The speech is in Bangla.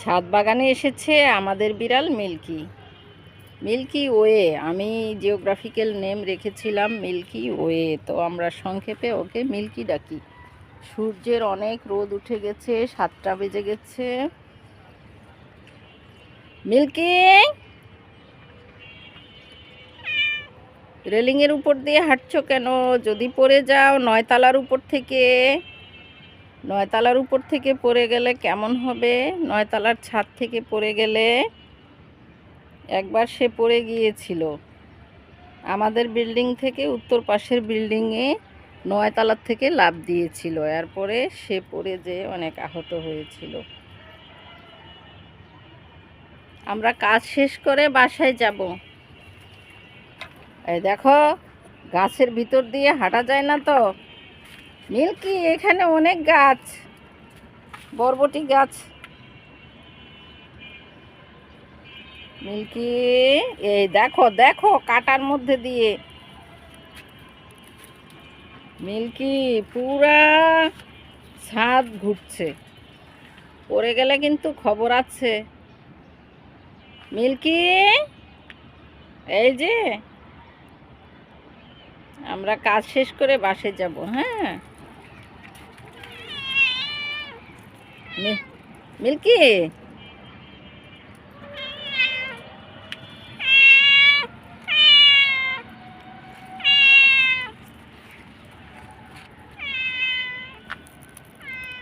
ছাদ বাগানে এসেছে আমাদের বিড়াল মিল্কি। মিল্কি ওয়ে, আমি জিওগ্রাফিক্যাল নেম রেখেছিলাম মিল্কি ওয়ে, তো আমরা সংক্ষেপে ওকে মিল্কি ডাকি। সূর্যের অনেক রোদ উঠে গেছে, 7টা বেজে গেছে। মিল্কি, রেলিংয়ের উপর দিয়ে হাঁটছো কেন? যদি পড়ে যাও 9তলার উপর থেকে, 9তলার উপর থেকে পড়ে গেলে কেমন হবে? 9তলার ছাদ থেকে পড়ে গেলে, একবার সে পড়ে গিয়েছিল আমাদের বিল্ডিং থেকে উত্তর পাশের বিল্ডিংয়ে, 9তলার থেকে লাফ দিয়েছিল, এরপরে সে পড়ে যেয়ে অনেক আহত হয়েছিল। আমরা কাজ শেষ করে বাসায় যাব। এই দেখো, গাছের ভিতর দিয়ে হাঁটা যায় না তো। মিল্কি, এখানে অনেক গাছ, বরবটি গাছ। মিল্কি, এই দেখো দেখো কাটার মধ্যে দিয়ে মিল্কি পুরা ছাদ ঘুরছে, পড়ে গেলে কিন্তু খবর আছে। মিল্কি, এই যে আমরা কাজ শেষ করে বাসে যাব। হ্যাঁ মিল্কি,